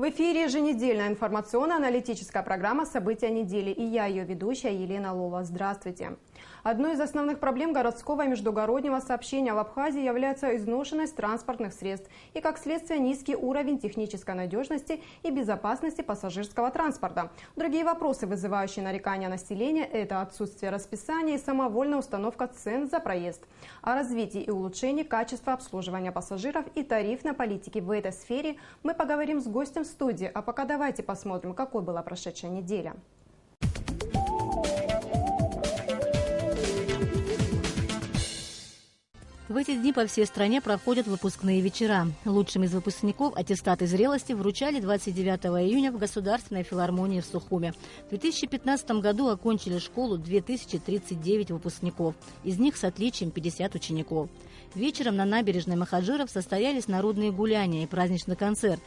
В эфире еженедельная информационно-аналитическая программа «События недели». И я, ее ведущая Елена Лова. Здравствуйте. Одной из основных проблем городского и междугороднего сообщения в Абхазии является изношенность транспортных средств и, как следствие, низкий уровень технической надежности и безопасности пассажирского транспорта. Другие вопросы, вызывающие нарекания населения, это отсутствие расписания и самовольная установка цен за проезд. О развитии и улучшении качества обслуживания пассажиров и тарифной политики в этой сфере мы поговорим с гостем в студии. А пока давайте посмотрим, какой была прошедшая неделя. В эти дни по всей стране проходят выпускные вечера. Лучшим из выпускников аттестаты зрелости вручали 29 июня в Государственной филармонии в Сухуме. В 2015 году окончили школу 2039 выпускников. Из них с отличием 50 учеников. Вечером на набережной Махаджиров состоялись народные гуляния и праздничный концерт.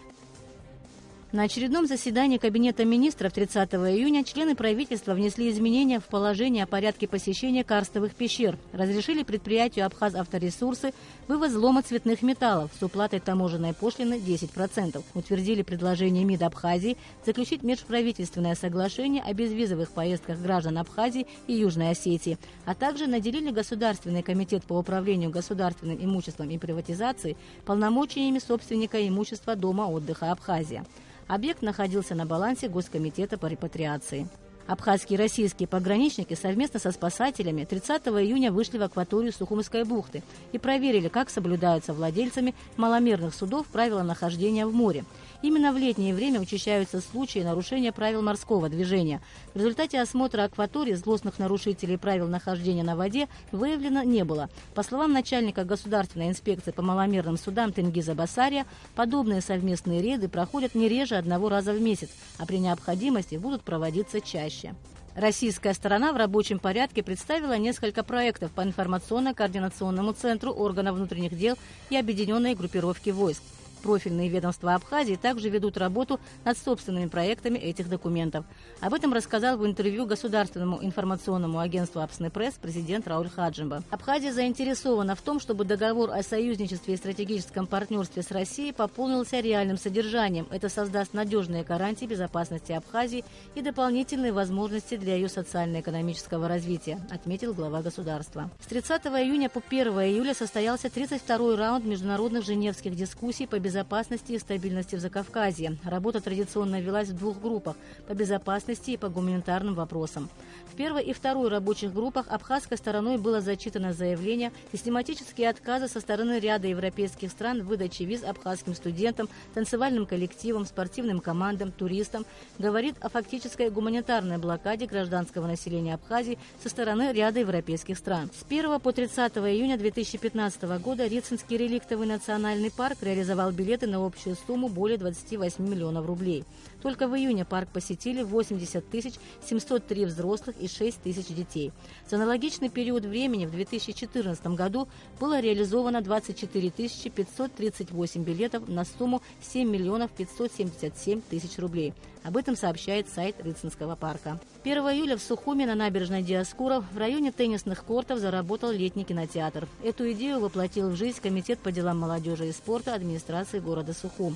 На очередном заседании Кабинета министров 30 июня члены правительства внесли изменения в положение о порядке посещения карстовых пещер, разрешили предприятию «Абхазавторесурсы» вывоз взлома цветных металлов с уплатой таможенной пошлины 10%, утвердили предложение МИД Абхазии заключить межправительственное соглашение о безвизовых поездках граждан Абхазии и Южной Осетии, а также наделили Государственный комитет по управлению государственным имуществом и приватизации полномочиями собственника имущества Дома отдыха «Абхазия». Объект находился на балансе Госкомитета по репатриации. Абхазские и российские пограничники совместно со спасателями 30 июня вышли в акваторию Сухумской бухты и проверили, как соблюдаются владельцами маломерных судов правила нахождения в море. Именно в летнее время учащаются случаи нарушения правил морского движения. В результате осмотра акватории злостных нарушителей правил нахождения на воде выявлено не было. По словам начальника Государственной инспекции по маломерным судам Тенгиза Басария, подобные совместные рейды проходят не реже одного раза в месяц, а при необходимости будут проводиться чаще. Российская сторона в рабочем порядке представила несколько проектов по информационно-координационному центру органов внутренних дел и объединенной группировки войск. Профильные ведомства Абхазии также ведут работу над собственными проектами этих документов. Об этом рассказал в интервью Государственному информационному агентству «Апснепресс» президент Рауль Хаджимба. Абхазия заинтересована в том, чтобы договор о союзничестве и стратегическом партнерстве с Россией пополнился реальным содержанием. Это создаст надежные гарантии безопасности Абхазии и дополнительные возможности для ее социально-экономического развития, отметил глава государства. С 30 июня по 1 июля состоялся 32-й раунд международных женевских дискуссий по безопасности и стабильности в Закавказье. Работа традиционно велась в двух группах – по безопасности и по гуманитарным вопросам. В первой и второй рабочих группах абхазской стороной было зачитано заявление, систематические отказы со стороны ряда европейских стран в выдаче виз абхазским студентам, танцевальным коллективам, спортивным командам, туристам, говорит о фактической гуманитарной блокаде гражданского населения Абхазии со стороны ряда европейских стран. С 1 по 30 июня 2015 года Рицинский реликтовый национальный парк реализовал билеты на общую сумму более 28 миллионов рублей. Только в июне парк посетили 80 703 взрослых и 6 тысяч детей. За аналогичный период времени в 2014 году было реализовано 24 538 билетов на сумму 7 577 000 рублей. Об этом сообщает сайт Рицинского парка. 1 июля в Сухуме на набережной Диоскуров в районе теннисных кортов заработал летний кинотеатр. Эту идею воплотил в жизнь Комитет по делам молодежи и спорта администрации города Сухум.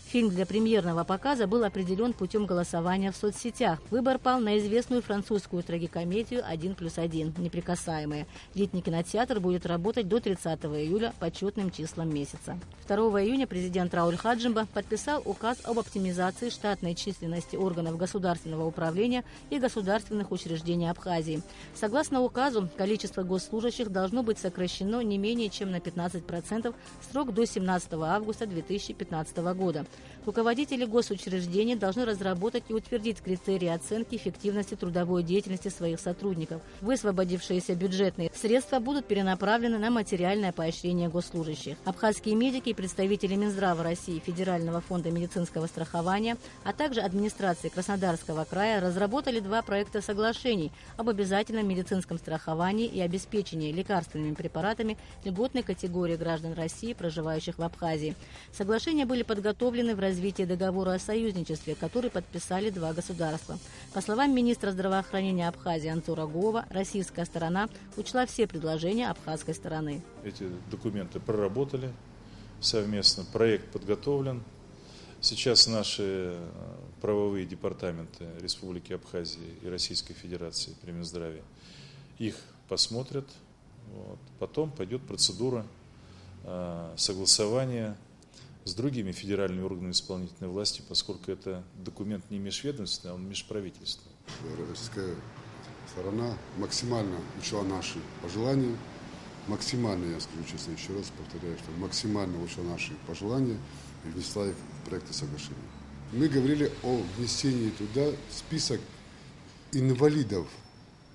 Фильм для премьерного показа был определен путем голосования в соцсетях. Выбор пал на известную французскую трагикомедию «1+1. Неприкасаемые». Летний кинотеатр будет работать до 30 июля по четным числам месяца. 2 июня президент Рауль Хаджимба подписал указ об оптимизации штатной численности органов государственного управления и государственных учреждений Абхазии. Согласно указу, количество госслужащих должно быть сокращено не менее чем на 15%, срок до 17 августа 2015 года. Руководители госучреждений должны разработать и утвердить критерии оценки эффективности трудовой деятельности своих сотрудников. Высвободившиеся бюджетные средства будут перенаправлены на материальное поощрение госслужащих. Абхазские медики и представители Минздрава России, Федерального фонда медицинского страхования, а также администрации Краснодарского края разработали 2 проекта соглашений об обязательном медицинском страховании и обеспечении лекарственными препаратами льготной категории граждан России, проживающих в Абхазии. Соглашения были подготовлены в развитии договора о союзничестве, который подписали 2 государства. По словам министра здравоохранения Абхазии Ансура Гуова, российская сторона учла все предложения абхазской стороны. Эти документы проработали совместно, проект подготовлен. Сейчас наши правовые департаменты Республики Абхазия и Российской Федерации при Минздраве их посмотрят. Вот. Потом пойдет процедура согласования с другими федеральными органами исполнительной власти, поскольку это документ не межведомственный, а он межправительственный. Российская сторона максимально учла наши пожелания, максимально, я скажу честно, еще раз повторяю, что максимально учла наши пожелания и внесла их в проекты соглашения. Мы говорили о внесении туда список инвалидов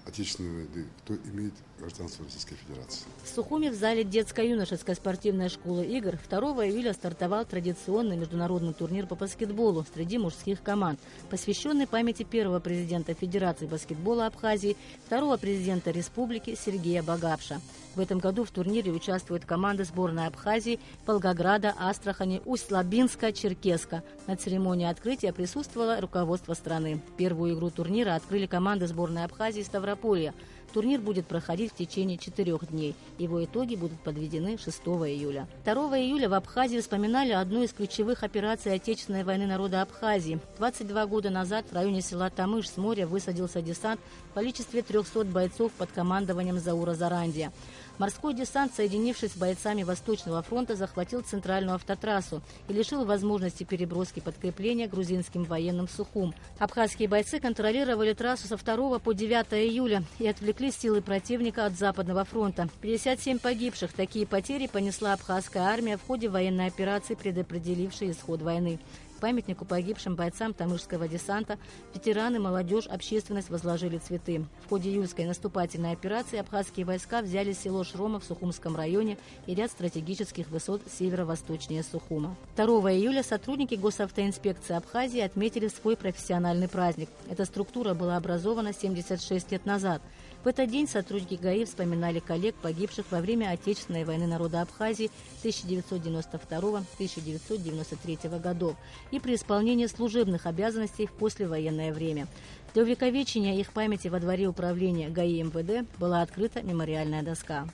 Отечественной войны, кто имеет гражданство Российской Федерации. В Сухуме в зале детско-юношеской спортивной школы игр 2 июля стартовал традиционный международный турнир по баскетболу среди мужских команд, посвященный памяти первого президента Федерации баскетбола Абхазии, второго президента республики Сергея Багапша. В этом году в турнире участвуют команды сборной Абхазии, Волгограда, Астрахани, Усть-Лабинска, Черкесска. На церемонии открытия присутствовало руководство страны. Первую игру турнира открыли команды сборной Абхазии и Ставрополья. Турнир будет проходить в течение 4 дней. Его итоги будут подведены 6 июля. 2 июля в Абхазии вспоминали одну из ключевых операций Отечественной войны народа Абхазии. 22 года назад в районе села Тамыш с моря высадился десант в количестве 300 бойцов под командованием Заура Зарандия. Морской десант, соединившись с бойцами Восточного фронта, захватил центральную автотрассу и лишил возможности переброски подкрепления грузинским военным в Сухум. Абхазские бойцы контролировали трассу со 2 по 9 июля и отвлекли силы противника от Западного фронта. 57 погибших. Такие потери понесла абхазская армия в ходе военной операции, предопределившей исход войны. К памятнику погибшим бойцам Тамышского десанта ветераны, молодежь, общественность возложили цветы. В ходе июльской наступательной операции абхазские войска взяли село Шрома в Сухумском районе и ряд стратегических высот северо-восточнее Сухума. 2 июля сотрудники госавтоинспекции Абхазии отметили свой профессиональный праздник. Эта структура была образована 76 лет назад. В этот день сотрудники ГАИ вспоминали коллег, погибших во время Отечественной войны народа Абхазии 1992-1993 годов и при исполнении служебных обязанностей в послевоенное время. Для увековечения их памяти во дворе управления ГАИ МВД была открыта мемориальная доска.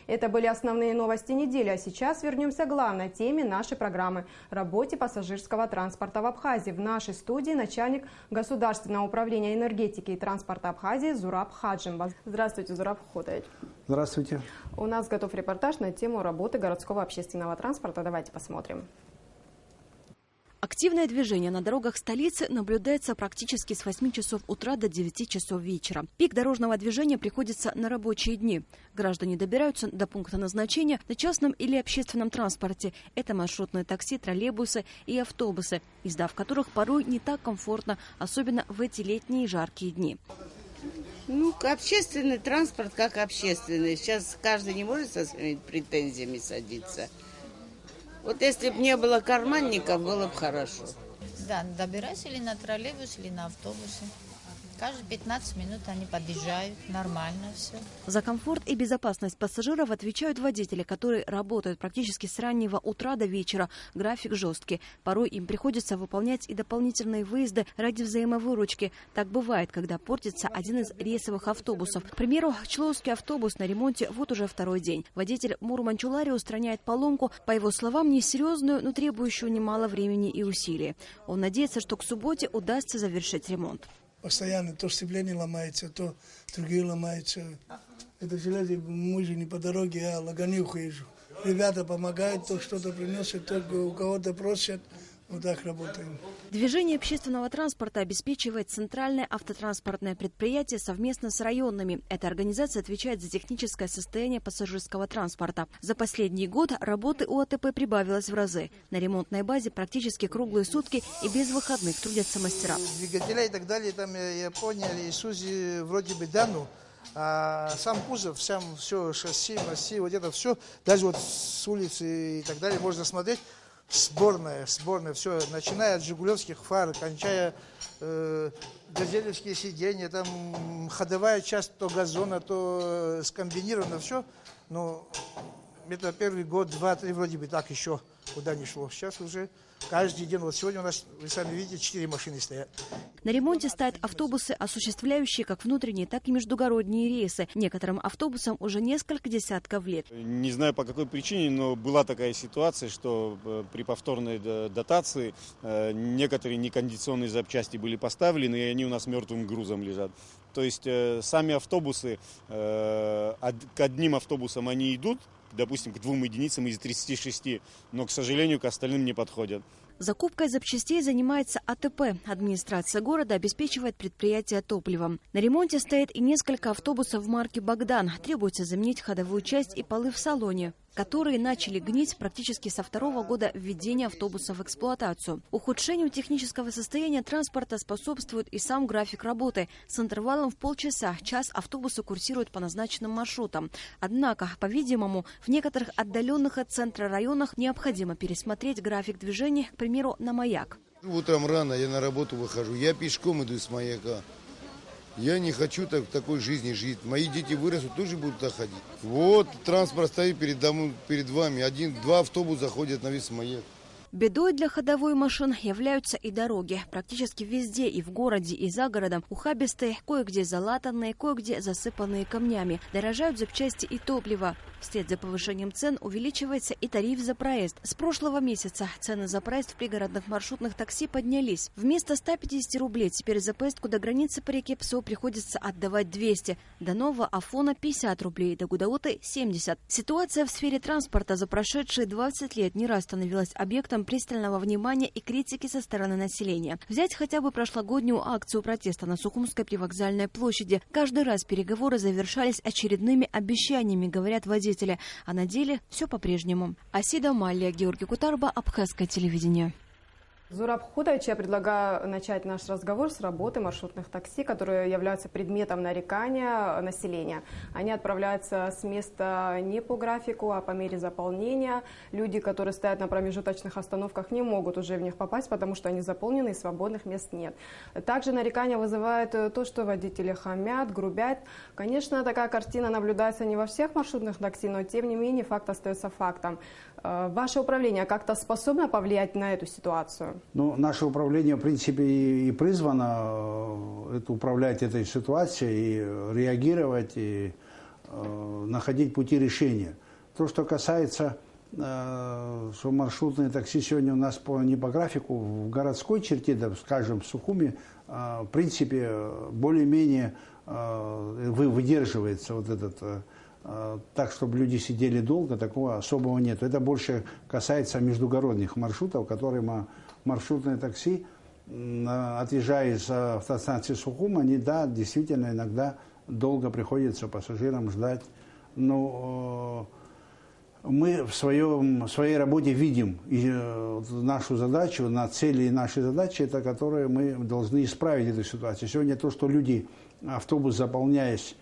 Это были основные новости недели, а сейчас вернемся к главной теме нашей программы – работе пассажирского транспорта в Абхазии. В нашей студии начальник Государственного управления энергетики и транспорта Абхазии Зураб Хаджимба. Здравствуйте, Зураб Хотович. Здравствуйте. У нас готов репортаж на тему работы городского общественного транспорта. Давайте посмотрим. Активное движение на дорогах столицы наблюдается практически с 8 часов утра до 9 часов вечера. Пик дорожного движения приходится на рабочие дни. Граждане добираются до пункта назначения на частном или общественном транспорте. Это маршрутные такси, троллейбусы и автобусы, езда в которых порой не так комфортно, особенно в эти летние жаркие дни. Общественный транспорт как общественный. Сейчас каждый не может со своими претензиями садиться. Вот если бы не было карманников, было бы хорошо. Да, добирайся или на троллейбус, или на автобусе. Каждые 15 минут они подъезжают, нормально все. За комфорт и безопасность пассажиров отвечают водители, которые работают практически с раннего утра до вечера. График жесткий. Порой им приходится выполнять и дополнительные выезды ради взаимовыручки. Так бывает, когда портится один из рейсовых автобусов. К примеру, Чловский автобус на ремонте вот уже 2-й день. Водитель Мурманчулари устраняет поломку, по его словам, несерьезную, но требующую немало времени и усилий. Он надеется, что к субботе удастся завершить ремонт. Постоянно то сцепление ломается, то другие ломаются. Это железо, мы же не по дороге, а лаганюху езжу. Ребята помогают, то что-то приносят, то у кого-то просят. Вот так работаем. Движение общественного транспорта обеспечивает Центральное автотранспортное предприятие совместно с районными. Эта организация отвечает за техническое состояние пассажирского транспорта. За последний год работы у АТП прибавилось в разы. На ремонтной базе практически круглые сутки и без выходных трудятся мастера. Двигателя и так далее, там я понял, Исузи вроде бы дану. А сам кузов, сам все, шасси, масси, вот это все, даже вот с улицы и так далее можно смотреть. Сборная, все, начиная от жигулевских фар, кончая газелевские сиденья, там ходовая часть то газона, то скомбинировано, все. Но Это первый год, 2-3 вроде бы так еще куда не шло. Сейчас уже каждый день, вот сегодня у нас, вы сами видите, 4 машины стоят. На ремонте стоят автобусы, осуществляющие как внутренние, так и междугородние рейсы. Некоторым автобусам уже несколько десятков лет. Не знаю по какой причине, но была такая ситуация, что при повторной дотации некоторые некондиционные запчасти были поставлены, и они у нас мертвым грузом лежат. То есть сами автобусы, к одним автобусам они идут, допустим, к 2 единицам из 36, но, к сожалению, к остальным не подходят. Закупкой запчастей занимается АТП. Администрация города обеспечивает предприятие топливом. На ремонте стоит и несколько автобусов марки «Богдан». Требуется заменить ходовую часть и полы в салоне, которые начали гнить практически со 2-го года введения автобуса в эксплуатацию. Ухудшению технического состояния транспорта способствует и сам график работы. С интервалом в полчаса-час автобусы курсируют по назначенным маршрутам. Однако, по-видимому, в некоторых отдаленных от центра районах необходимо пересмотреть график движения, к примеру, на Маяк. Утром рано я на работу выхожу, я пешком иду с Маяка. Я не хочу такой жизни жить. Мои дети вырастут, тоже будут так ходить. Вот транспорт стоит перед вами. 1-2 автобуса заходят на весь Маяк. Бедой для ходовой машин являются и дороги. Практически везде, и в городе, и за городом, ухабистые, кое-где залатанные, кое-где засыпанные камнями. Дорожают запчасти и топливо. Вслед за повышением цен увеличивается и тариф за проезд. С прошлого месяца цены за проезд в пригородных маршрутных такси поднялись. Вместо 150 рублей теперь за поездку до границы по реке Псо приходится отдавать 200. До Нового Афона 50 рублей, до Гудауты 70. Ситуация в сфере транспорта за прошедшие 20 лет не раз становилась объектом пристального внимания и критики со стороны населения. Взять хотя бы прошлогоднюю акцию протеста на Сухумской привокзальной площади. Каждый раз переговоры завершались очередными обещаниями, говорят водители. А на деле все по-прежнему. Асида Малия, Георгий Кутарба, Абхазское телевидение. Зураб Худович, я предлагаю начать наш разговор с работы маршрутных такси, которые являются предметом нарекания населения. Они отправляются с места не по графику, а по мере заполнения. Люди, которые стоят на промежуточных остановках, не могут уже в них попасть, потому что они заполнены и свободных мест нет. Также нарекания вызывает то, что водители хамят, грубят. Конечно, такая картина наблюдается не во всех маршрутных такси, но тем не менее факт остается фактом. Ваше управление как-то способно повлиять на эту ситуацию? Ну, наше управление, в принципе, и призвано управлять этой ситуацией, и реагировать, и находить пути решения. То, что касается, что маршрутные такси сегодня у нас не по графику, в городской черте, да, скажем, в Сухуми, в принципе, более-менее выдерживается вот этот... Так, чтобы люди сидели долго, такого особого нет. Это больше касается междугородних маршрутов, которые маршрутные такси, отъезжая из автостанции Сухум, они, да, действительно иногда долго приходится пассажирам ждать. Но мы в своей работе видим нашу задачу, на цели и наши задачи, это которые мы должны исправить эту ситуацию. Сегодня то, что люди, автобус заполняясь,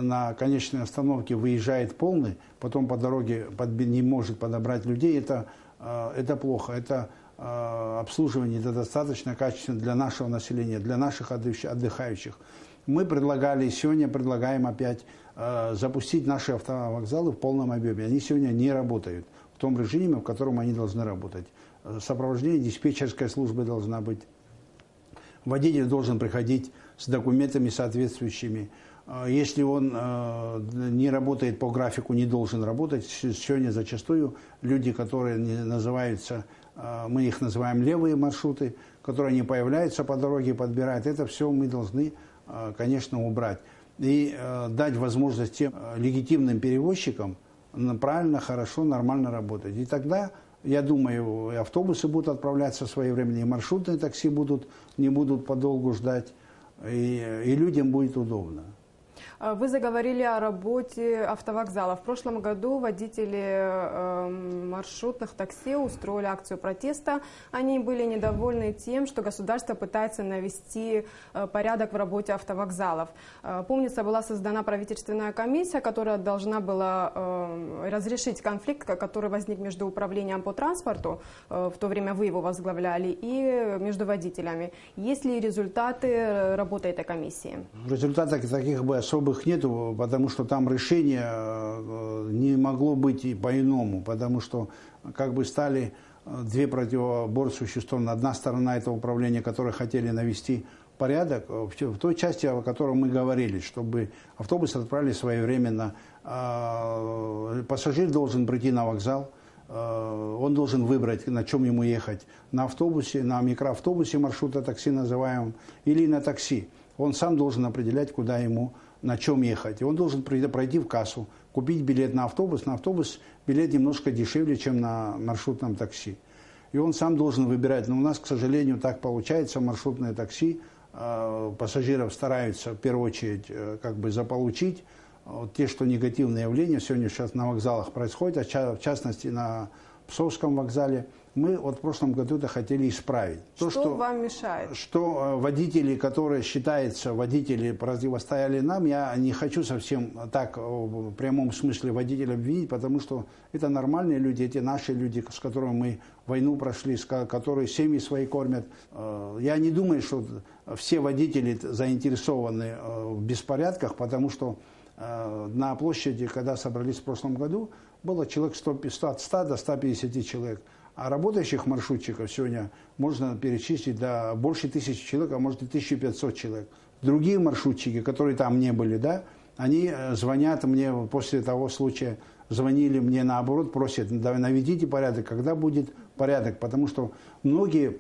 на конечной остановке выезжает полный, потом по дороге не может подобрать людей, это плохо. Это обслуживание недостаточно качественно для нашего населения, для наших отдыхающих. Мы предлагали, сегодня предлагаем опять запустить наши автовокзалы в полном объеме. Они сегодня не работают в том режиме, в котором они должны работать. Сопровождение диспетчерской службы должна быть. Водитель должен приходить с документами соответствующими. Если он не работает по графику, не должен работать. Сегодня зачастую люди, которые называются, мы их называем левые маршруты, которые не появляются по дороге, подбирают, это все мы должны, конечно, убрать. И дать возможность тем легитимным перевозчикам правильно, хорошо, нормально работать. И тогда, я думаю, и автобусы будут отправляться своевременно, и маршрутные такси не будут подолгу ждать, и людям будет удобно. Вы заговорили о работе автовокзала. В прошлом году водители маршрутных такси устроили акцию протеста. Они были недовольны тем, что государство пытается навести порядок в работе автовокзалов. Помнится, была создана правительственная комиссия, которая должна была разрешить конфликт, который возник между управлением по транспорту, в то время вы его возглавляли, и между водителями. Есть ли результаты работы этой комиссии? Результатов таких бы особо особых нету, потому что там решение не могло быть и по-иному, потому что как бы стали две противоборствующие стороны. Одна сторона – это управление, которое хотели навести порядок в той части, о которой мы говорили, чтобы автобусы отправили своевременно. Пассажир должен прийти на вокзал, он должен выбрать, на чем ему ехать. На автобусе, на микроавтобусе маршрута такси называемом, или на такси. Он сам должен определять, куда ему, на чем ехать. И он должен пройти в кассу, купить билет на автобус. На автобус билет немножко дешевле, чем на маршрутном такси. И он сам должен выбирать. Но у нас, к сожалению, так получается, маршрутное такси. Пассажиров стараются в первую очередь как бы заполучить. Вот те, что негативные явления сегодня сейчас на вокзалах происходят, в частности на Псковском вокзале, мы вот в прошлом году это хотели исправить. Что вам мешает? Что водители, которые считаются водители, противостояли нам, я не хочу совсем так в прямом смысле водителя обвинить, потому что это нормальные люди, эти наши люди, с которыми мы войну прошли, которые семьи свои кормят. Я не думаю, что все водители заинтересованы в беспорядках, потому что на площади, когда собрались в прошлом году, было человек от 100 до 150 человек. А работающих маршрутчиков сегодня можно перечислить до больше 1000 человек, а может и 1500 человек. Другие маршрутчики, которые там не были, да, они звонят мне после того случая, звонили мне наоборот, просят, наведите порядок, когда будет порядок. Потому что многие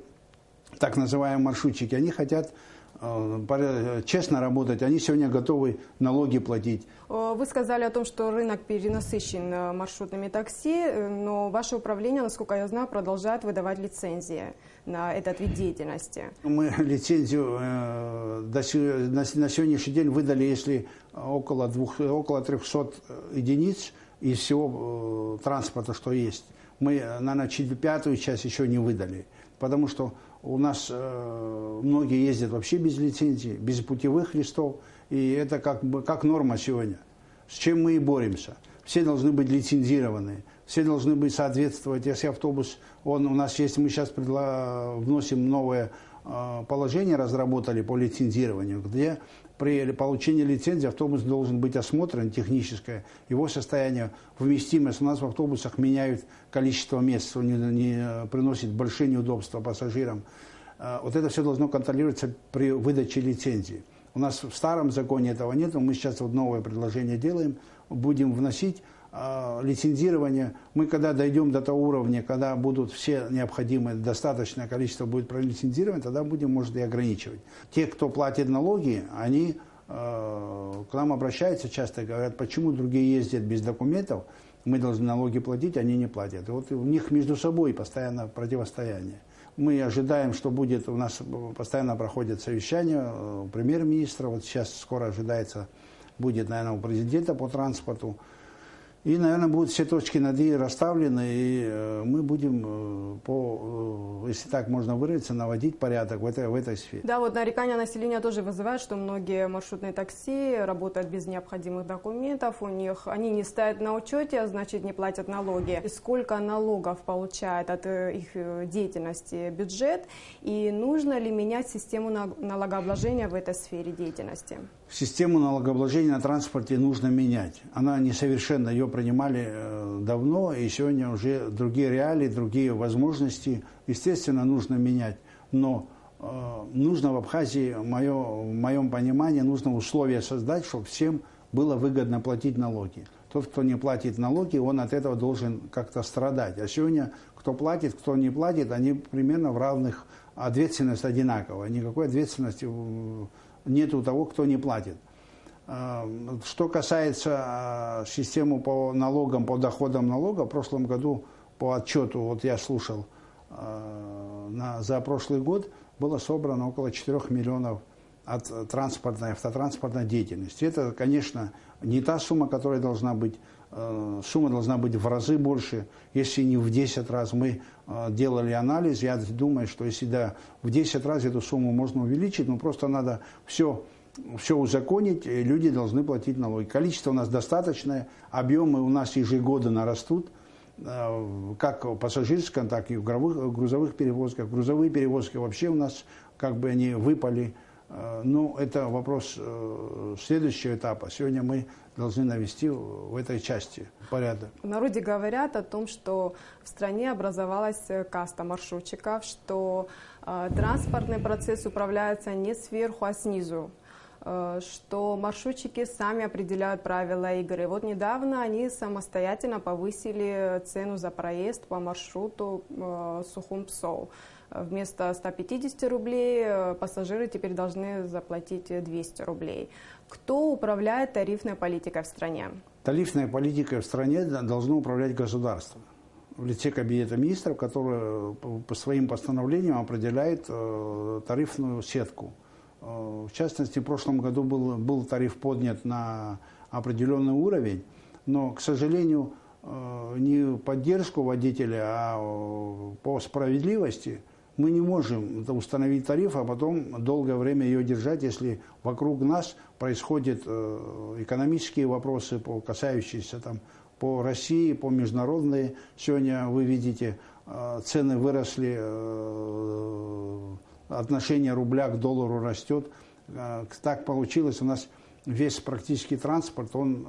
так называемые маршрутчики, они хотят честно работать, они сегодня готовы налоги платить. Вы сказали о том, что рынок перенасыщен маршрутными такси, но ваше управление, насколько я знаю, продолжает выдавать лицензии на этот вид деятельности. Мы лицензию на сегодняшний день выдали, если около 300 единиц из всего транспорта, что есть. Мы, наверное, 5-ю часть еще не выдали, потому что у нас многие ездят вообще без лицензии, без путевых листов, и это как норма сегодня. С чем мы и боремся. Все должны быть лицензированы, все должны быть соответствовать. Если автобус, у нас есть, мы сейчас вносим новое положение, разработали по лицензированию, где при получении лицензии автобус должен быть осмотрен, техническое, его состояние, вместимость. У нас в автобусах меняют количество мест, что не приносит большие неудобства пассажирам. Вот это все должно контролироваться при выдаче лицензии. У нас в старом законе этого нет, мы сейчас вот новое предложение делаем, будем вносить лицензирование. Мы когда дойдем до того уровня, когда будут все необходимые, достаточное количество будет пролицензировано, тогда будем, может, и ограничивать. Те, кто платит налоги, они к нам обращаются часто и говорят, почему другие ездят без документов, мы должны налоги платить, они не платят. И вот у них между собой постоянно противостояние. Мы ожидаем, что будет, у нас постоянно проходят совещания у премьер-министра, вот сейчас скоро ожидается, будет, наверное, у президента по транспорту. И, наверное, будут все точки над «и» расставлены, и мы будем, если так можно выразиться, наводить порядок в этой сфере. Да, вот нарекания населения тоже вызывают, что многие маршрутные такси работают без необходимых документов, они не стоят на учете, а значит не платят налоги. И сколько налогов получает от их деятельности бюджет, и нужно ли менять систему налогообложения в этой сфере деятельности? Систему налогообложения на транспорте нужно менять. Она несовершенна, ее принимали давно, и сегодня уже другие реалии, другие возможности. Естественно, нужно менять. Но нужно в Абхазии, в моем понимании, нужно условия создать, чтобы всем было выгодно платить налоги. Тот, кто не платит налоги, он от этого должен как-то страдать. А сегодня кто платит, кто не платит, они примерно в равных, ответственность одинаковая. Никакой ответственности нет у того, кто не платит. Что касается системы по налогам, по доходам налога, в прошлом году по отчету, вот я слушал, за прошлый год было собрано около 4 миллионов от автотранспортной деятельности. Это, конечно, не та сумма, которая должна быть. Сумма должна быть в разы больше, если не в 10 раз. Мы делали анализ, я думаю, что если в 10 раз эту сумму можно увеличить, но просто надо все узаконить, и люди должны платить налоги. Количество у нас достаточное, объемы у нас ежегодно растут, как в пассажирском, так и в грузовых перевозках. Грузовые перевозки вообще у нас как бы они выпали Но это вопрос следующего этапа. Сегодня мы должны навести в этой части порядок. В народе говорят о том, что в стране образовалась каста маршрутчиков, что транспортный процесс управляется не сверху, а снизу, что маршрутчики сами определяют правила игры. Вот недавно они самостоятельно повысили цену за проезд по маршруту Сухум-Псоу. Вместо 150 рублей пассажиры теперь должны заплатить 200 рублей. Кто управляет тарифной политикой в стране? Тарифной политикой в стране должно управлять государство в лице Кабинета министров, которое по своим постановлениям определяет тарифную сетку. В частности, в прошлом году был тариф поднят на определенный уровень, но, к сожалению, не поддержку водителя, а по справедливости мы не можем установить тариф, а потом долгое время ее держать, если вокруг нас происходят экономические вопросы, касающиеся по России, по международной. Сегодня вы видите, цены выросли, отношение рубля к доллару растет. Так получилось, у нас весь практически транспорт, он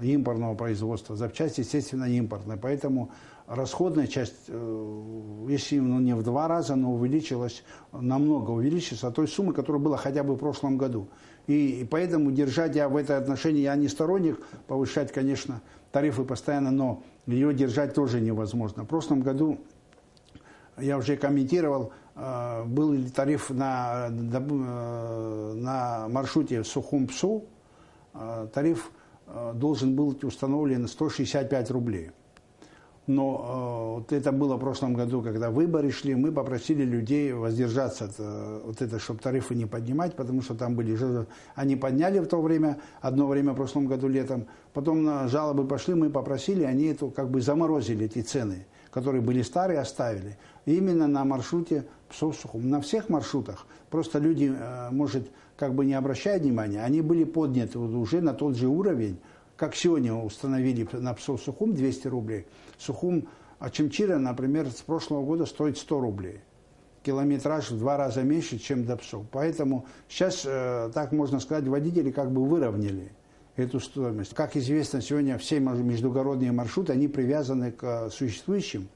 импортного производства, запчасти, естественно, импортные. Поэтому расходная часть, если не в 2 раза, но увеличилась, намного увеличилась от той суммы, которая была хотя бы в прошлом году. И поэтому держать я в это отношении, я не сторонник повышать, конечно, тарифы постоянно, но ее держать тоже невозможно. В прошлом году, я уже комментировал, был тариф на маршруте Сухум-Псоу, тариф должен был быть установлен 165 рублей. Но это было в прошлом году, когда выборы шли, мы попросили людей воздержаться от чтобы тарифы не поднимать, потому что там были они подняли в то время, одно время в прошлом году летом, потом жалобы пошли, мы попросили, они это заморозили эти цены, которые были старые, оставили. И именно на маршруте Псоу-Сухум, на всех маршрутах, просто люди, может, не обращая внимания, они были подняты уже на тот же уровень, как сегодня установили на Псоу-Сухум 200 рублей. Сухум-Очимчира, например, с прошлого года стоит 100 рублей. Километраж в 2 раза меньше, чем до Псоу. Поэтому сейчас, так можно сказать, водители выровняли эту стоимость. Как известно, сегодня все междугородные маршруты, они привязаны к существующим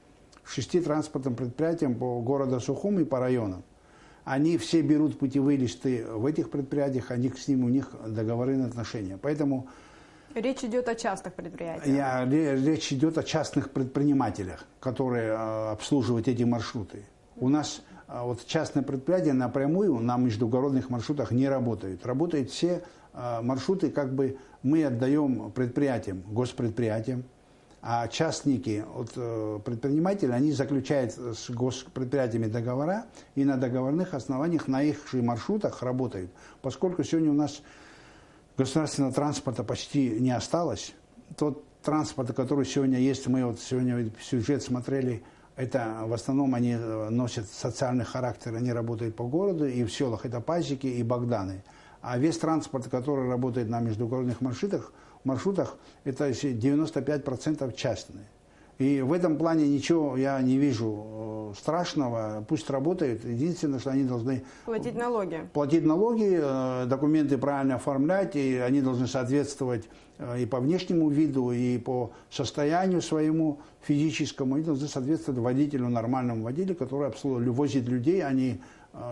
6 транспортным предприятиям по городу Сухум и по районам. Они все берут путевые листы в этих предприятиях, у них договоры на отношения. Поэтому речь идет о частных предприятиях. Речь идет о частных предпринимателях, которые обслуживают эти маршруты. У нас частные предприятия напрямую на междугородных маршрутах не работают. Работают все маршруты, мы отдаем предприятиям, госпредприятиям, а частники от предпринимателей, они заключают с госпредприятиями договора и на договорных основаниях на их же маршрутах работают. Поскольку сегодня у нас государственного транспорта почти не осталось, тот транспорт, который сегодня есть, мы сегодня сюжет смотрели, это в основном они носят социальный характер, они работают по городу и в селах, это пазики и богданы. А весь транспорт, который работает на междугородных маршрутах, это 95% частные. И в этом плане ничего я не вижу страшного, пусть работают. Единственное, что они должны платить налоги. Платить налоги, документы правильно оформлять, и они должны соответствовать и по внешнему виду, и по состоянию своему физическому, они должны соответствовать водителю, нормальному водителю, который возит людей, а не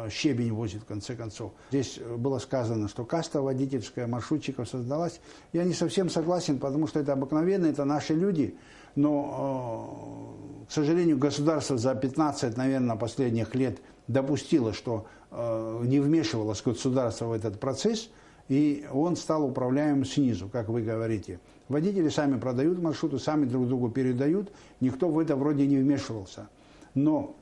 щебень возит, в конце концов. Здесь было сказано, что каста водительская маршрутчиков создалась. Я не совсем согласен, потому что это обыкновенно, это наши люди. Но, к сожалению, государство за 15, наверное, последних лет допустило, что не вмешивалось государство в этот процесс, и он стал управляем снизу, как вы говорите. Водители сами продают маршруты, сами друг другу передают, никто в это вроде не вмешивался. Но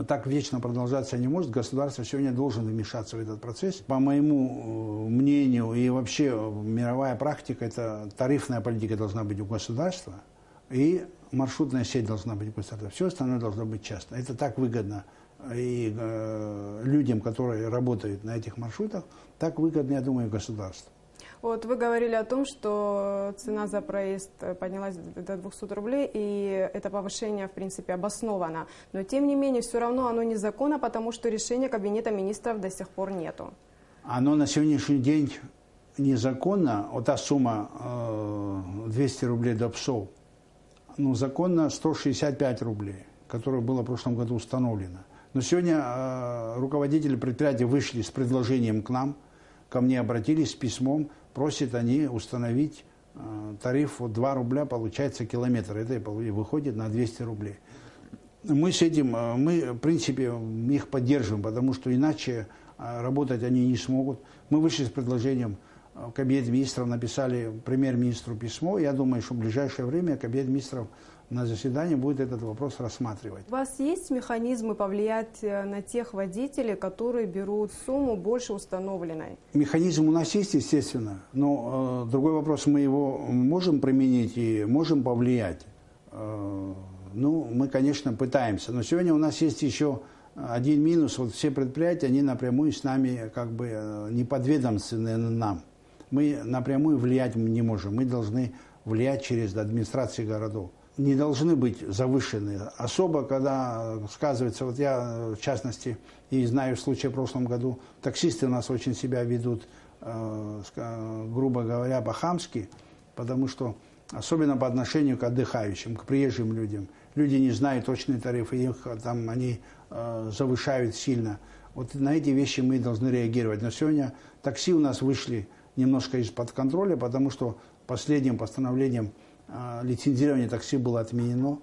так вечно продолжаться не может. Государство сегодня должно вмешаться в этот процесс. По моему мнению, и вообще мировая практика, это тарифная политика должна быть у государства, и маршрутная сеть должна быть у государства. Все остальное должно быть частно. Это так выгодно и людям, которые работают на этих маршрутах, так выгодно, я думаю, государству. Вот вы говорили о том, что цена за проезд поднялась до 200 рублей, и это повышение, в принципе, обосновано. Но, тем не менее, все равно оно незаконно, потому что решения Кабинета министров до сих пор нету. Оно на сегодняшний день незаконно, вот та сумма 200 рублей до ПСО, ну, законно 165 рублей, которое было в прошлом году установлено. Но сегодня руководители предприятия вышли с предложением к нам, ко мне обратились с письмом, просят они установить тариф вот 2 рубля, получается километр, это и выходит на 200 рублей. Мы с этим, мы в принципе их поддерживаем, потому что иначе работать они не смогут. Мы вышли с предложением в Кабинет министров, написали премьер-министру письмо. Я думаю, что в ближайшее время Кабинет министров на заседании будет этот вопрос рассматривать. У вас есть механизмы повлиять на тех водителей, которые берут сумму больше установленной? Механизм у нас есть, естественно, но другой вопрос, мы его можем применить и можем повлиять. Ну, мы, конечно, пытаемся. Но сегодня у нас есть еще один минус. Вот все предприятия, они напрямую с нами как бы не подведомственны нам. Мы напрямую влиять не можем. Мы должны влиять через администрации городов. Не должны быть завышены. Особо, когда сказывается, вот я, в частности, и знаю в случае в прошлом году, таксисты у нас очень себя ведут, грубо говоря, по-хамски, потому что, особенно по отношению к отдыхающим, к приезжим людям, люди не знают точные тарифы, их там они завышают сильно. Вот на эти вещи мы должны реагировать. Но сегодня такси у нас вышли немножко из-под контроля, потому что последним постановлением лицензирование такси было отменено.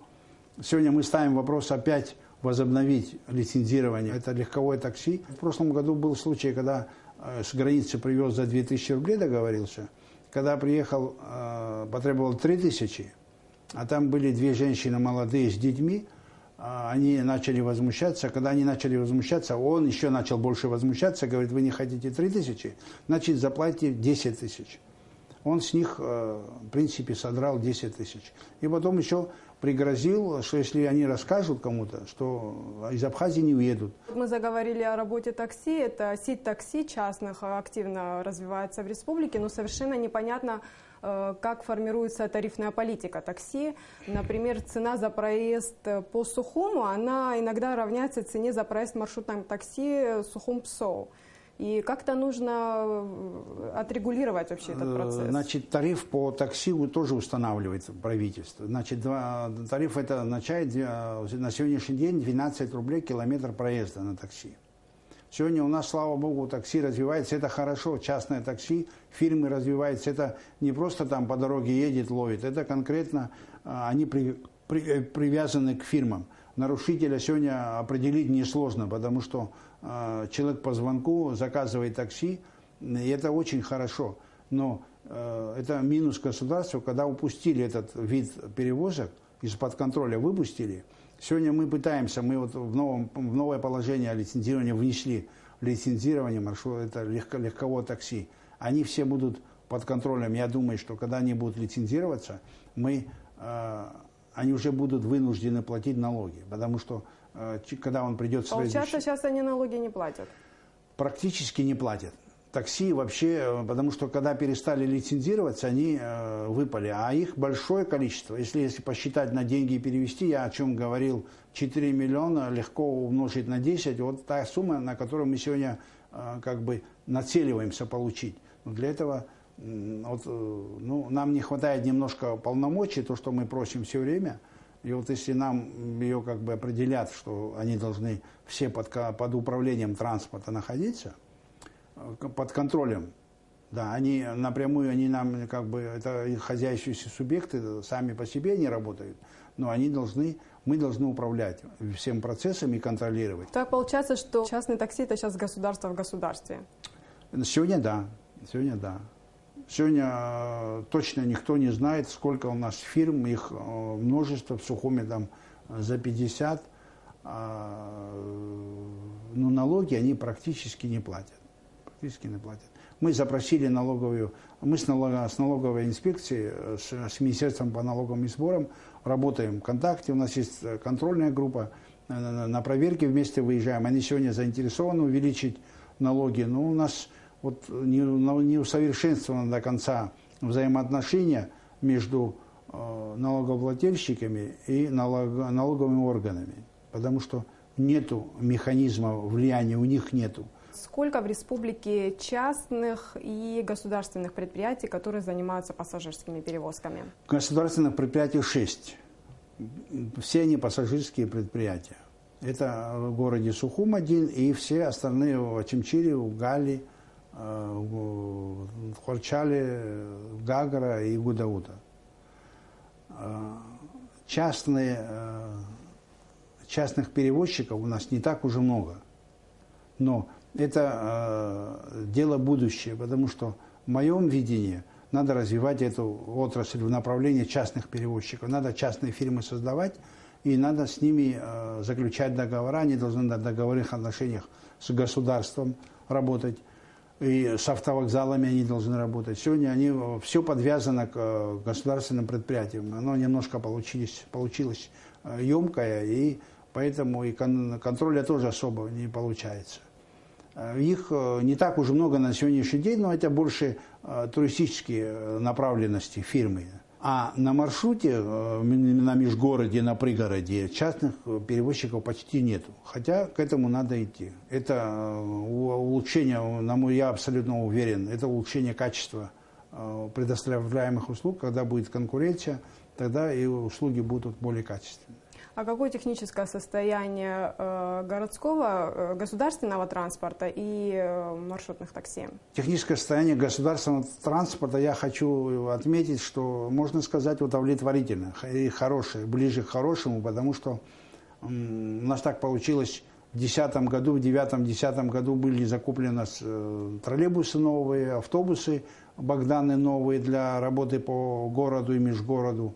Сегодня мы ставим вопрос опять возобновить лицензирование. Это легковое такси. В прошлом году был случай, когда с границы привез за 2000 рублей, договорился. Когда приехал, потребовал 3000, а там были 2 женщины молодые с детьми. Они начали возмущаться. Когда они начали возмущаться, он еще начал больше возмущаться. Говорит, вы не хотите 3000, значит заплатите 10 тысяч. Он с них, в принципе, содрал 10 тысяч. И потом еще пригрозил, что если они расскажут кому-то, что из Абхазии не уедут. Мы заговорили о работе такси. Это сеть такси частных активно развивается в республике, но совершенно непонятно, как формируется тарифная политика такси. Например, цена за проезд по Сухуму, она иногда равняется цене за проезд в маршрутном такси Сухум-Псоу. И как-то нужно отрегулировать вообще этот процесс. Значит, тариф по такси тоже устанавливает правительство. Значит, тариф это означает на сегодняшний день 12 рублей километр проезда на такси. Сегодня у нас, слава богу, такси развивается, это хорошо, частное такси, фирмы развиваются, это не просто там по дороге едет, ловит, это конкретно они привязаны к фирмам. Нарушителя сегодня определить несложно, потому что человек по звонку заказывает такси, и это очень хорошо. Но это минус государства, когда упустили этот вид перевозок, из-под контроля выпустили. Сегодня мы пытаемся, мы вот в новое положение лицензирования внесли лицензирование маршрута, это легковое такси. Они все будут под контролем. Я думаю, что когда они будут лицензироваться, они уже будут вынуждены платить налоги, потому что когда он придет... Получается, сейчас они налоги не платят? Практически не платят. Такси вообще, потому что когда перестали лицензироваться, они выпали, а их большое количество. Если посчитать на деньги и перевести, я о чем говорил, 4 миллиона легко умножить на 10, вот та сумма, на которую мы сегодня как бы нацеливаемся получить. Но для этого нам не хватает немножко полномочий, то, что мы просим все время. И вот если нам ее как бы определят, что они должны все под управлением транспорта находиться, под контролем, да, они напрямую, они нам как бы, это хозяйствующие субъекты, сами по себе не работают, но мы должны управлять всем процессом и контролировать. Так получается, что частный такси это сейчас государство в государстве? Сегодня да. Сегодня точно никто не знает, сколько у нас фирм, их множество, в Сухуме там за 50, но налоги они практически не платят. Мы запросили мы с налоговой инспекцией, с Министерством по налоговым и сборам работаем в контакте, у нас есть контрольная группа, на проверки вместе выезжаем. Они сегодня заинтересованы увеличить налоги, но у нас вот не усовершенствовано до конца взаимоотношения между налогоплательщиками и налоговыми органами, потому что нету механизма влияния, у них нету. Сколько в республике частных и государственных предприятий, которые занимаются пассажирскими перевозками? Государственных предприятий 6. Все они пассажирские предприятия. Это в городе Сухум один и все остальные в Очимчире, в Гали, в Хорчале, в Гагра и Гудаута. Частных перевозчиков у нас не так уже много. Но это дело будущее, потому что в моем видении надо развивать эту отрасль в направлении частных перевозчиков. Надо частные фирмы создавать, и надо с ними заключать договора. Они должны на договорных отношениях с государством работать, и с автовокзалами они должны работать. Сегодня все подвязано к государственным предприятиям. Оно немножко получилось емкое, и поэтому и контроля тоже особо не получается. Их не так уж много на сегодняшний день, но это больше туристические направленности фирмы. А на маршруте, на межгороде, на пригороде частных перевозчиков почти нету. Хотя к этому надо идти. Это улучшение, я абсолютно уверен, это улучшение качества предоставляемых услуг. Когда будет конкуренция, тогда и услуги будут более качественные. А какое техническое состояние городского, государственного транспорта и маршрутных такси? Техническое состояние государственного транспорта я хочу отметить, что можно сказать удовлетворительно и хорошее, ближе к хорошему, потому что у нас так получилось в 2010 году, в 2009-2010 году были закуплены троллейбусы новые, автобусы Богданы новые для работы по городу и межгороду.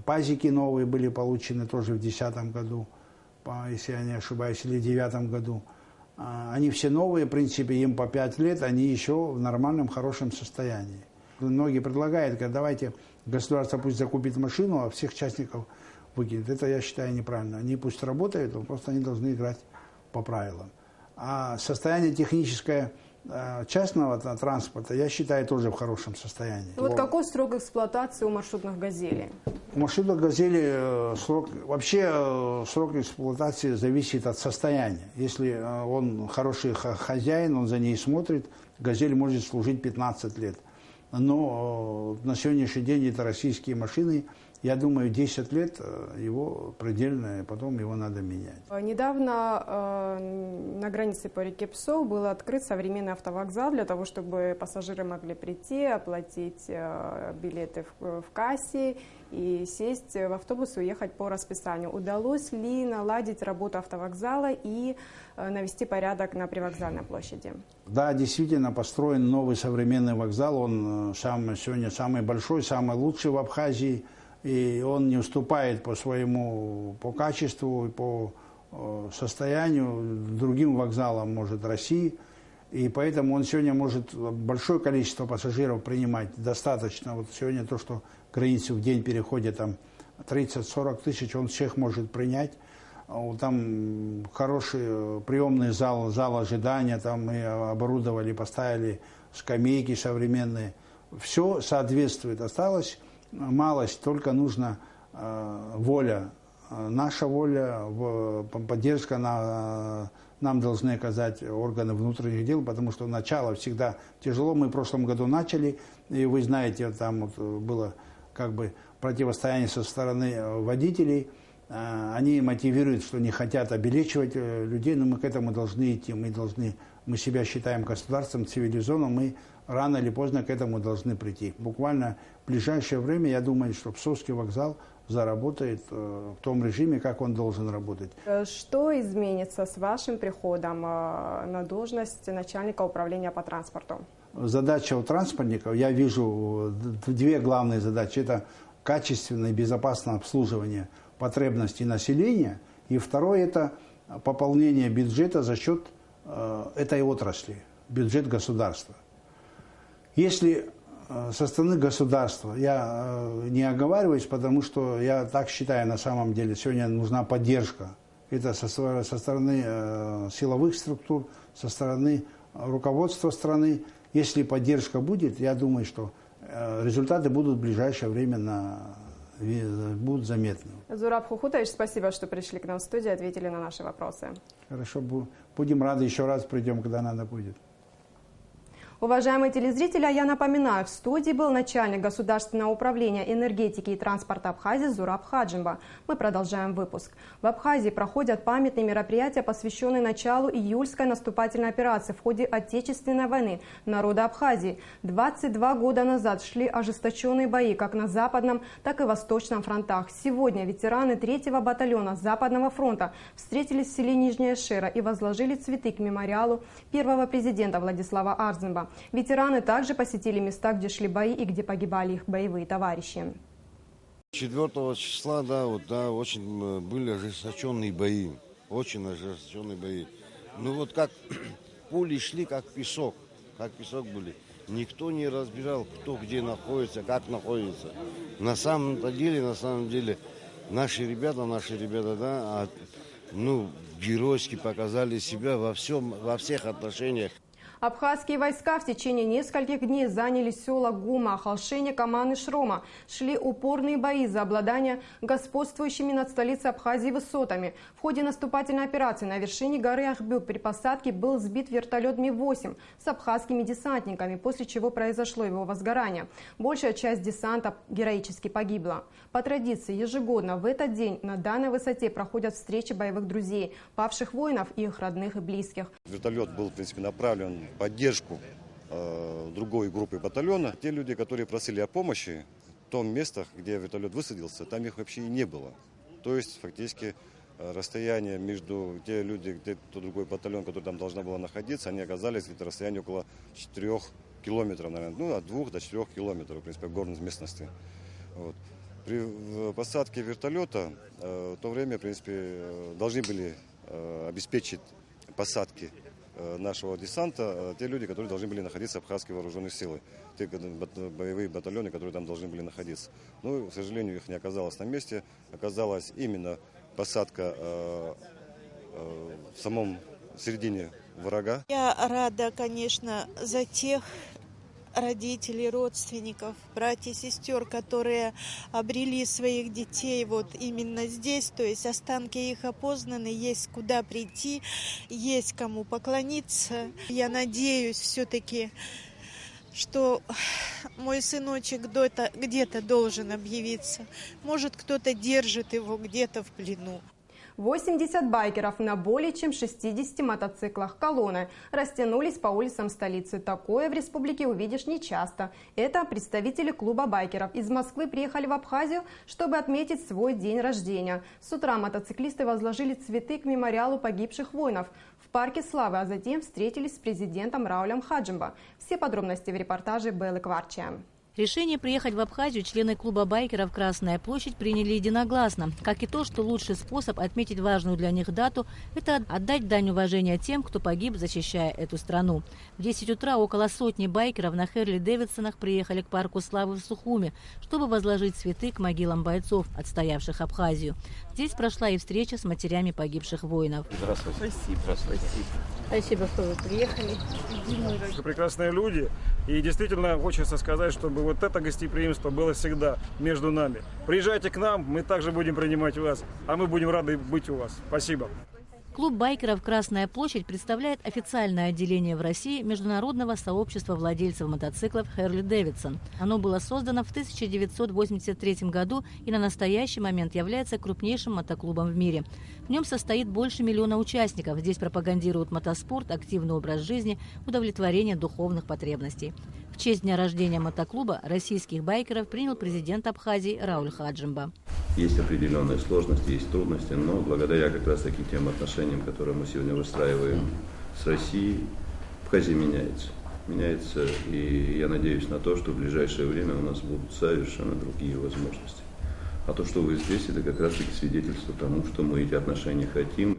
Пазики новые были получены тоже в 2010 году, если я не ошибаюсь, или в 2009 году. Они все новые, в принципе, им по 5 лет, они еще в нормальном, хорошем состоянии. Многие предлагают, говорят, давайте государство пусть закупит машину, а всех частников выкинет. Это, я считаю, неправильно. Они пусть работают, просто они должны играть по правилам. А состояние техническое частного транспорта, я считаю, тоже в хорошем состоянии. Вот какой срок эксплуатации у маршрутных «Газелей»? У маршрутных «Газелей» срок эксплуатации зависит от состояния. Если он хороший хозяин, он за ней смотрит, «Газель» может служить 15 лет. Но на сегодняшний день это российские машины. Я думаю, 10 лет его предельно, потом его надо менять. Недавно на границе по реке Псов был открыт современный автовокзал для того, чтобы пассажиры могли прийти, оплатить билеты в кассе и сесть в автобус и уехать по расписанию. Удалось ли наладить работу автовокзала и навести порядок на привокзальной площади? Да, действительно, построен новый современный вокзал. Он сегодня самый большой, самый лучший в Абхазии. И он не уступает по качеству, по состоянию другим вокзалам, может, России. И поэтому он сегодня может большое количество пассажиров принимать достаточно. Вот сегодня то, что границу в день переходит там 30-40 тысяч, он всех может принять. Там хороший приемный зал ожидания, там мы оборудовали, поставили скамейки современные. Все соответствует. Осталось малость, только нужна воля, наша воля, поддержка нам должны оказать органы внутренних дел, потому что начало всегда тяжело. Мы в прошлом году начали, и вы знаете, там вот было как бы противостояние со стороны водителей. Они мотивируют, что не хотят обелечивать людей, но мы к этому должны идти. Мы себя считаем государством цивилизованным, мы рано или поздно к этому должны прийти. Буквально в ближайшее время, я думаю, что Псовский вокзал заработает в том режиме, как он должен работать. Что изменится с вашим приходом на должность начальника управления по транспорту? Задача у транспортников, я вижу две главные задачи. Это качественное и безопасное обслуживание потребностей населения. И второе – это пополнение бюджета за счет этой отрасли, бюджет государства. Если со стороны государства, я не оговариваюсь, потому что я так считаю на самом деле, сегодня нужна поддержка. Это со стороны силовых структур, со стороны руководства страны. Если поддержка будет, я думаю, что результаты будут в ближайшее время будут заметны. Зураб Хухутович, спасибо, что пришли к нам в студию, ответили на наши вопросы. Хорошо, будем рады, еще раз придем, когда надо будет. Уважаемые телезрители, я напоминаю, в студии был начальник Государственного управления энергетики и транспорта Абхазии Зураб Хаджимба. Мы продолжаем выпуск. В Абхазии проходят памятные мероприятия, посвященные началу июльской наступательной операции в ходе Отечественной войны народа Абхазии. 22 года назад шли ожесточенные бои как на Западном, так и Восточном фронтах. Сегодня ветераны 3-го батальона Западного фронта встретились в селе Нижняя Шера и возложили цветы к мемориалу первого президента Владислава Арзымба. Ветераны также посетили места, где шли бои и где погибали их боевые товарищи. 4 числа, очень были ожесточенные бои. Очень ожесточенные бои. Ну вот как пули шли, как песок были. Никто не разбирал, кто где находится, как находится. На самом деле, наши ребята, геройски показали себя во всех отношениях. Абхазские войска в течение нескольких дней заняли села Гума, Холшене, Каман и Шрома. Шли упорные бои за обладание господствующими над столицей Абхазии высотами. В ходе наступательной операции на вершине горы Ахбюк при посадке был сбит вертолет Ми-8 с абхазскими десантниками, после чего произошло его возгорание. Большая часть десанта героически погибла. По традиции, ежегодно в этот день на данной высоте проходят встречи боевых друзей, павших воинов и их родных и близких. Вертолет был, в принципе, направлен в поддержку другой группы батальона. Те люди, которые просили о помощи, в том местах, где вертолет высадился, там их вообще и не было. То есть, фактически, расстояние между те люди, тот другой батальон, который там должна была находиться, они оказались где-то расстояние около 4 километров, наверное, от 2 до 4 километров, в принципе, в горной местности. Вот. При посадке вертолета в то время, в принципе, должны были обеспечить посадки нашего десанта те люди, которые должны были находиться в абхазских вооруженных силах, те боевые батальоны, которые там должны были находиться. Но, к сожалению, их не оказалось на месте. Оказалась именно посадка в самом середине врага. Я рада, конечно, за тех родителей, родственников, братьев, сестер, которые обрели своих детей вот именно здесь, то есть останки их опознаны, есть куда прийти, есть кому поклониться. Я надеюсь все-таки, что мой сыночек где-то должен объявиться. Может, кто-то держит его где-то в плену. 80 байкеров на более чем 60 мотоциклах колонны растянулись по улицам столицы. Такое в республике увидишь нечасто. Это представители клуба байкеров. Из Москвы приехали в Абхазию, чтобы отметить свой день рождения. С утра мотоциклисты возложили цветы к мемориалу погибших воинов в парке Славы, а затем встретились с президентом Раулем Хаджимба. Все подробности в репортаже Беллы Кварчия. Решение приехать в Абхазию члены клуба байкеров «Красная площадь» приняли единогласно, как и то, что лучший способ отметить важную для них дату – это отдать дань уважения тем, кто погиб, защищая эту страну. В 10 утра около сотни байкеров на Херли-Дэвидсонах приехали к парку Славы в Сухуми, чтобы возложить цветы к могилам бойцов, отстоявших Абхазию. Здесь прошла и встреча с матерями погибших воинов. Здравствуйте. Спасибо. Здравствуйте. Спасибо, что вы приехали. Прекрасные люди. И действительно хочется сказать, чтобы вот это гостеприимство было всегда между нами. Приезжайте к нам, мы также будем принимать вас, а мы будем рады быть у вас. Спасибо. Клуб байкеров «Красная площадь» представляет официальное отделение в России Международного сообщества владельцев мотоциклов «Херли-Дэвидсон». Оно было создано в 1983 году и на настоящий момент является крупнейшим мотоклубом в мире. В нем состоит больше 1 миллиона участников. Здесь пропагандируют мотоспорт, активный образ жизни, удовлетворение духовных потребностей. В честь дня рождения мотоклуба российских байкеров принял президент Абхазии Рауль Хаджимба. Есть определенные сложности, есть трудности, но благодаря как раз таки тем отношениям, которые мы сегодня выстраиваем с Россией, Абхазия меняется. Меняется, и я надеюсь на то, что в ближайшее время у нас будут совершенно другие возможности. А то, что вы здесь, это как раз таки свидетельство тому, что мы эти отношения хотим.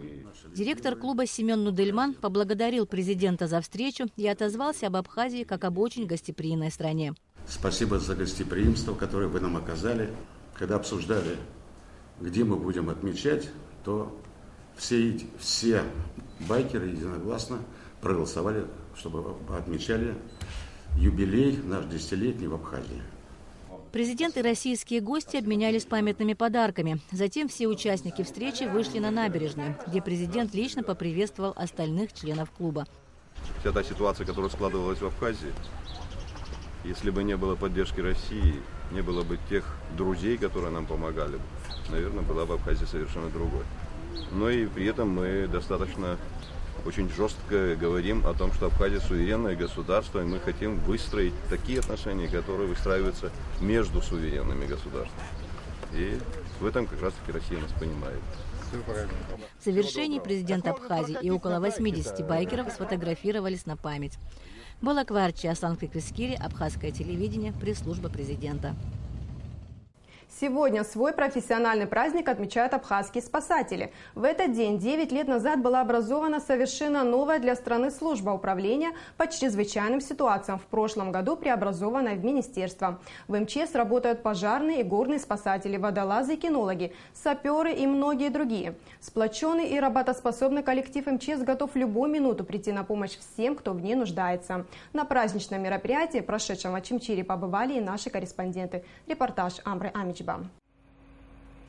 Директор клуба Семен Нудельман поблагодарил президента за встречу и отозвался об Абхазии как об очень гостеприимной стране. Спасибо за гостеприимство, которое вы нам оказали. Когда обсуждали, где мы будем отмечать, то все байкеры единогласно проголосовали, чтобы отмечали юбилей наш 10-летний в Абхазии. Президент и российские гости обменялись памятными подарками. Затем все участники встречи вышли на набережную, где президент лично поприветствовал остальных членов клуба. Вся та ситуация, которая складывалась в Абхазии, если бы не было поддержки России, не было бы тех друзей, которые нам помогали, наверное, была бы Абхазия совершенно другой. Но и при этом мы достаточно очень жестко говорим о том, что Абхазия суверенное государство, и мы хотим выстроить такие отношения, которые выстраиваются между суверенными государствами. И в этом как раз-таки Россия нас понимает. В завершении президент Абхазии и около 80 байкеров сфотографировались на память. Балакварчи, Санкт-Петербурге, Абхазское телевидение, пресс-служба президента. Сегодня свой профессиональный праздник отмечают абхазские спасатели. В этот день 9 лет назад была образована совершенно новая для страны служба управления по чрезвычайным ситуациям, в прошлом году преобразованная в министерство. В МЧС работают пожарные и горные спасатели, водолазы и кинологи, саперы и многие другие. Сплоченный и работоспособный коллектив МЧС готов в любую минуту прийти на помощь всем, кто в ней нуждается. На праздничном мероприятии, прошедшем в Очимчире, побывали и наши корреспонденты. Репортаж Амры Амичба.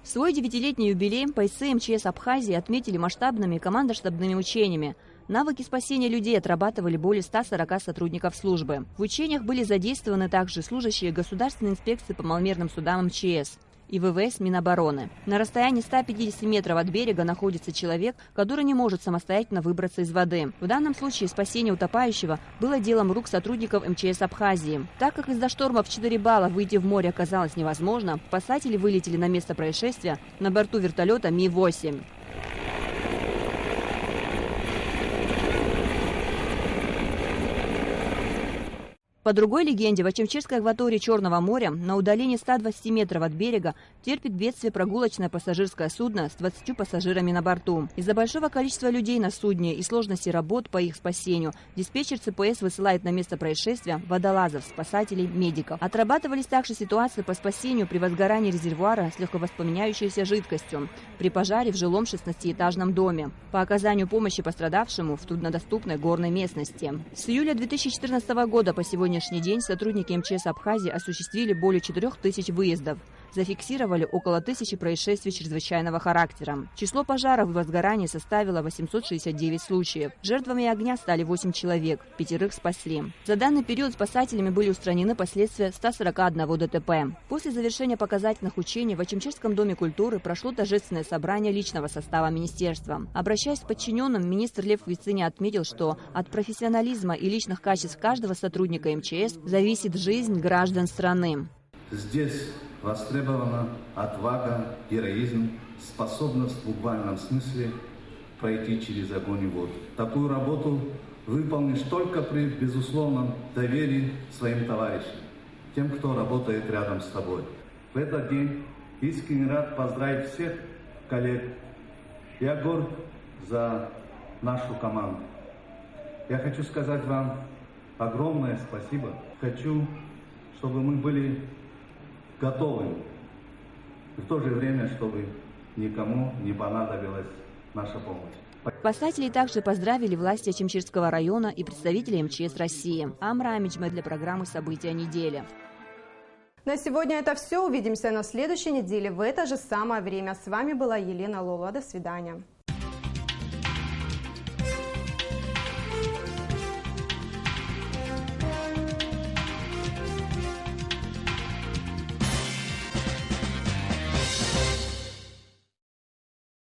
Свой 9-летний юбилей бойцы МЧС Абхазии отметили масштабными командно-штабными учениями. Навыки спасения людей отрабатывали более 140 сотрудников службы. В учениях были задействованы также служащие Государственной инспекции по маломерным судам МЧС и ВВС Минобороны. На расстоянии 150 метров от берега находится человек, который не может самостоятельно выбраться из воды. В данном случае спасение утопающего было делом рук сотрудников МЧС Абхазии. Так как из-за шторма в 4 балла выйти в море оказалось невозможно, спасатели вылетели на место происшествия на борту вертолета Ми-8. По другой легенде, в Очимчирской акватории Черного моря на удалении 120 метров от берега терпит бедствие прогулочное пассажирское судно с 20 пассажирами на борту. Из-за большого количества людей на судне и сложности работ по их спасению диспетчер ЦПС высылает на место происшествия водолазов, спасателей, медиков. Отрабатывались также ситуации по спасению при возгорании резервуара с легковоспламеняющейся жидкостью, при пожаре в жилом 16-этажном доме, по оказанию помощи пострадавшему в труднодоступной горной местности. С июля 2014 года по сегодняшний день сотрудники МЧС Абхазии осуществили более 4000 выездов, зафиксировали около 1000 происшествий чрезвычайного характера. Число пожаров и возгораний составило 869 случаев. Жертвами огня стали 8 человек, 5 спасли. За данный период спасателями были устранены последствия 141 ДТП. После завершения показательных учений в Очимчирском доме культуры прошло торжественное собрание личного состава министерства. Обращаясь к подчиненным, министр Лев Вицини отметил, что от профессионализма и личных качеств каждого сотрудника МЧС зависит жизнь граждан страны. Здесь востребована отвага, героизм, способность в буквальном смысле пройти через огонь и воду. Такую работу выполнишь только при безусловном доверии своим товарищам, тем, кто работает рядом с тобой. В этот день искренне рад поздравить всех коллег. Я горд за нашу команду. Я хочу сказать вам огромное спасибо. Хочу, чтобы мы были готовы, в то же время, чтобы никому не понадобилась наша помощь. Спасатели также поздравили власти Очимчирского района и представителей МЧС России. Амра Амичма для программы «События недели». На сегодня это все. Увидимся на следующей неделе в это же самое время. С вами была Елена Лова. До свидания.